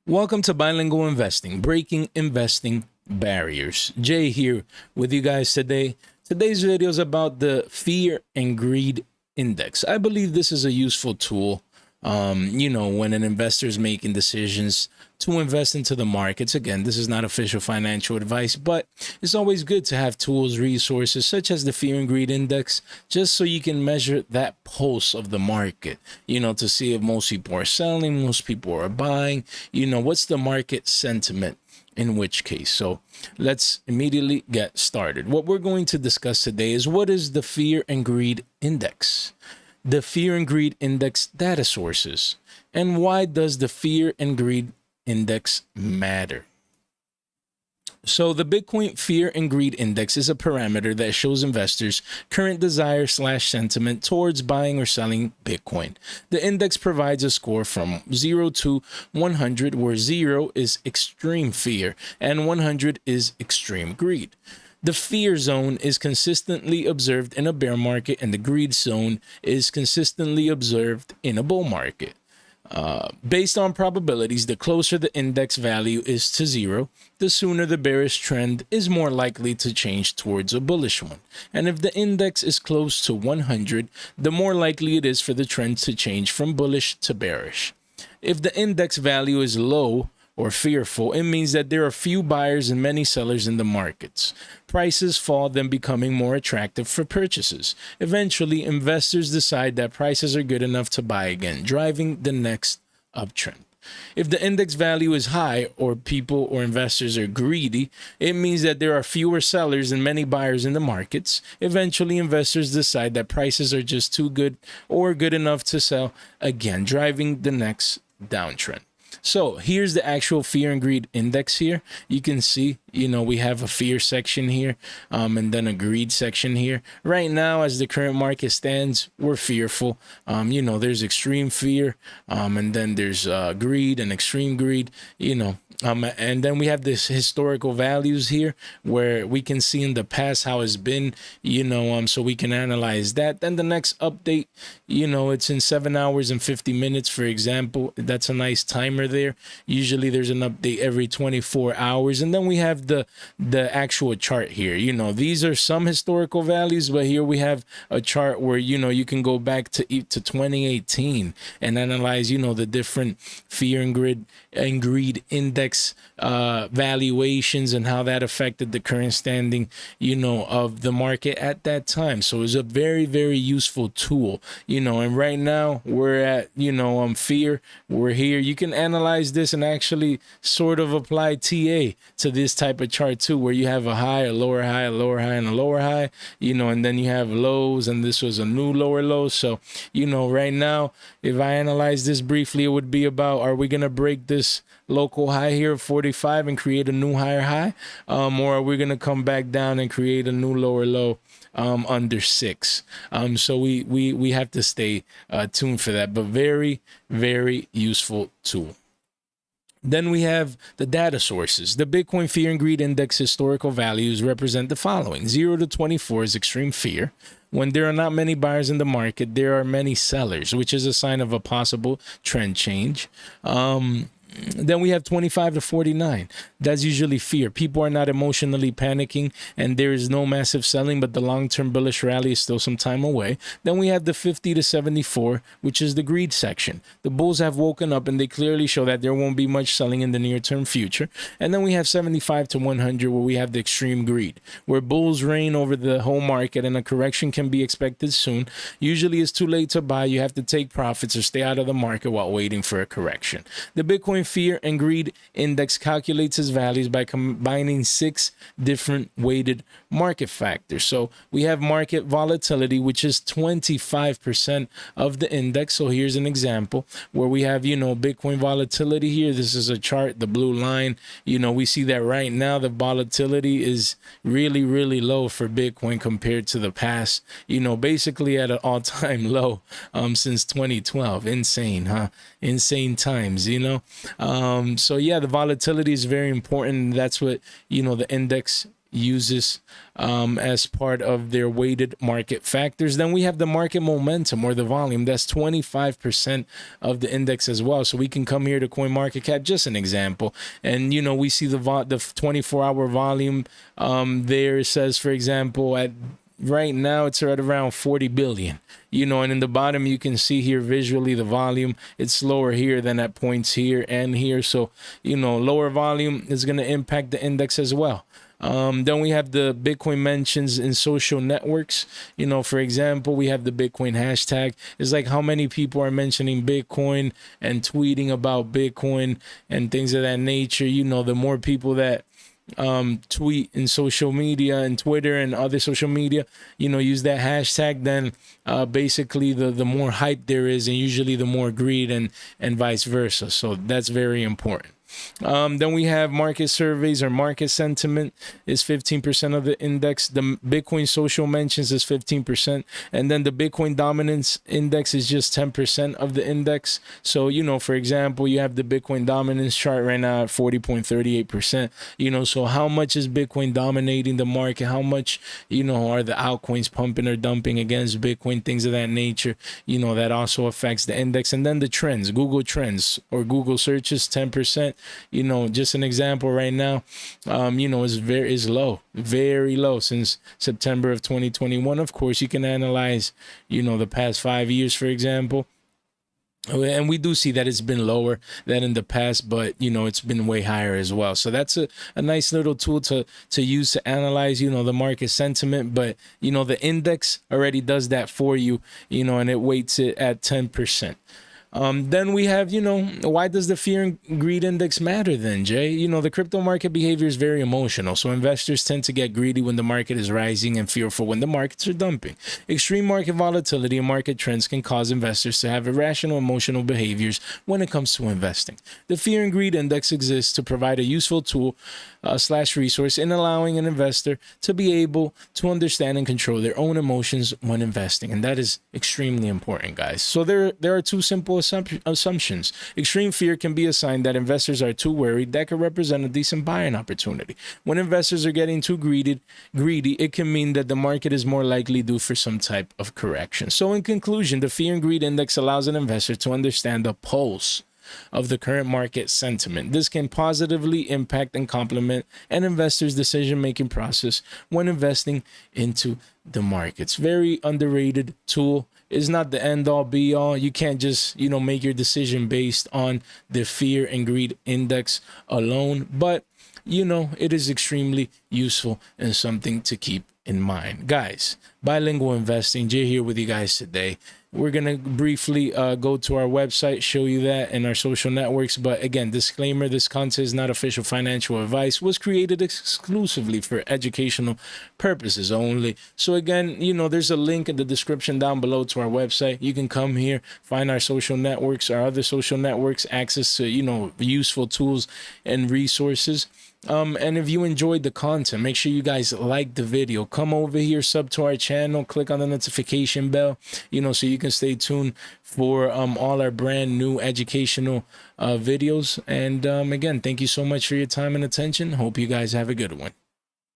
Welcome to Bilingual Investing, breaking investing barriers. Jay here with you guys today. Today's video is about the Fear and Greed Index. I believe this is a useful tool, when an investor is making decisions to invest into the markets. Again, this is not official financial advice, but it's always good to have tools, resources such as the Fear and Greed Index, just so you can measure that pulse of the market, to see if most people are selling, most people are buying, what's the market sentiment in which case. So let's immediately get started. What we're going to discuss today is what is the Fear and Greed Index, the Fear and Greed Index data sources, and why does the Fear and Greed Index matter? So the Bitcoin Fear and Greed Index is a parameter that shows investors' current desire/sentiment towards buying or selling Bitcoin. The index provides a score from 0 to 100, where 0 is extreme fear and 100 is extreme greed. The fear zone is consistently observed in a bear market, and the greed zone is consistently observed in a bull market. Based on probabilities, the closer the index value is to 0, the sooner the bearish trend is more likely to change towards a bullish one. And if the index is close to 100, the more likely it is for the trend to change from bullish to bearish. If the index value is low or fearful, it means that there are few buyers and many sellers in the markets. Prices fall, then becoming more attractive for purchases. Eventually, investors decide that prices are good enough to buy again, driving the next uptrend. If the index value is high, or people or investors are greedy, it means that there are fewer sellers and many buyers in the markets. Eventually, investors decide that prices are just too good or good enough to sell again, driving the next downtrend. So here's the actual Fear and Greed Index here. You can see, we have a fear section here, and then a greed section here. Right now, as the current market stands, we're fearful. There's extreme fear, and then there's greed and extreme greed, and then we have this historical values here where we can see in the past how it's been, so we can analyze that. Then the next update, it's in 7 hours and 50 minutes, for example. That's a nice timer there. Usually there's an update every 24 hours. And then we have the actual chart here. These are some historical values, but here we have a chart where, you can go back to 2018 and analyze, the different Fear and Greed Index valuations and how that affected the current standing, of the market at that time. So it's a very, very useful tool, and right now we're at, fear. We're here. You can analyze this and actually sort of apply TA to this type of chart too, where you have a high, a lower high, a lower high, and a lower high, and then you have lows, and this was a new lower low. So, right now, if I analyze this briefly, it would be about, are we going to break this local high here of 45 and create a new higher high, or are we going to come back down and create a new lower low under 6? So we have to stay tuned for that, but very, very useful tool. Then we have the data sources. The Bitcoin Fear and Greed Index historical values represent the following. 0 to 24 is extreme fear. When there are not many buyers in the market, there are many sellers, which is a sign of a possible trend change. Then we have 25 to 49. That's usually fear. People are not emotionally panicking, and there is no massive selling, but the long-term bullish rally is still some time away. Then we have the 50 to 74, which is the greed section. The bulls have woken up, and they clearly show that there won't be much selling in the near-term future. And then we have 75 to 100, where we have the extreme greed, where bulls reign over the whole market, and a correction can be expected soon. Usually it's too late to buy. You have to take profits or stay out of the market while waiting for a correction. The Bitcoin Fear and Greed Index calculates its values by combining 6 different weighted market factors. So we have market volatility, which is 25% of the index. So here's an example where we have, Bitcoin volatility here. This is a chart, the blue line. We see that right now the volatility is really, really low for Bitcoin compared to the past, basically at an all-time low since 2012. Insane, huh? Insane times, So yeah, the volatility is very important. That's what, the index uses as part of their weighted market factors. Then we have the market momentum or the volume. That's 25% of the index as well. So we can come here to CoinMarketCap, just an example, and we see the 24-hour volume there. It says, for example, at right now it's at around 40 billion, and in the bottom you can see here visually the volume. It's lower here than at points here and here. So, lower volume is going to impact the index as well. Then we have the Bitcoin mentions in social networks. For example, we have the Bitcoin hashtag. It's like how many people are mentioning Bitcoin and tweeting about Bitcoin and things of that nature. The more people that tweet in social media and Twitter and other social media, use that hashtag, then basically the more hype there is, and usually the more greed and vice versa. So that's very important. Then we have market surveys or market sentiment is 15% of the index. The Bitcoin social mentions is 15%. And then the Bitcoin dominance index is just 10% of the index. So, for example, you have the Bitcoin dominance chart right now at 40.38%. So how much is Bitcoin dominating the market? How much, are the altcoins pumping or dumping against Bitcoin? Things of that nature, that also affects the index. And then the trends, Google trends or Google searches, 10%. Just an example right now, is low, very low since September of 2021. Of course, you can analyze, the past 5 years, for example. And we do see that it's been lower than in the past, but, it's been way higher as well. So that's a nice little tool to use to analyze, the market sentiment. But, the index already does that for you, and it weights it at 10%. Then we have, why does the fear and greed index matter then, Jay? The crypto market behavior is very emotional. So investors tend to get greedy when the market is rising and fearful when the markets are dumping. Extreme market volatility and market trends can cause investors to have irrational emotional behaviors when it comes to investing. The fear and greed index exists to provide a useful tool / resource in allowing an investor to be able to understand and control their own emotions when investing. And that is extremely important, guys. So there are two simple assumptions. Extreme fear can be a sign that investors are too worried. That could represent a decent buying opportunity. When investors are getting too greedy, it can mean that the market is more likely due for some type of correction. So in conclusion, the fear and greed index allows an investor to understand the pulse of the current market sentiment. This can positively impact and complement an investor's decision-making process when investing into the markets. Very underrated tool. Is not the end-all be-all. You can't just, make your decision based on the fear and greed index alone, but it is extremely useful and something to keep in mind. Guys, bilingual investing, Jay here with you guys today. We're going to briefly go to our website, show you that, and our social networks. But again, disclaimer, this content is not official financial advice, was created exclusively for educational purposes only. So again, there's a link in the description down below to our website. You can come here, find our social networks, our other social networks, access to, useful tools and resources. And if you enjoyed the content, make sure you guys like the video. Come over here, sub to our channel, click on the notification bell, so you can stay tuned for all our brand new educational videos. And again, thank you so much for your time and attention. Hope you guys have a good one.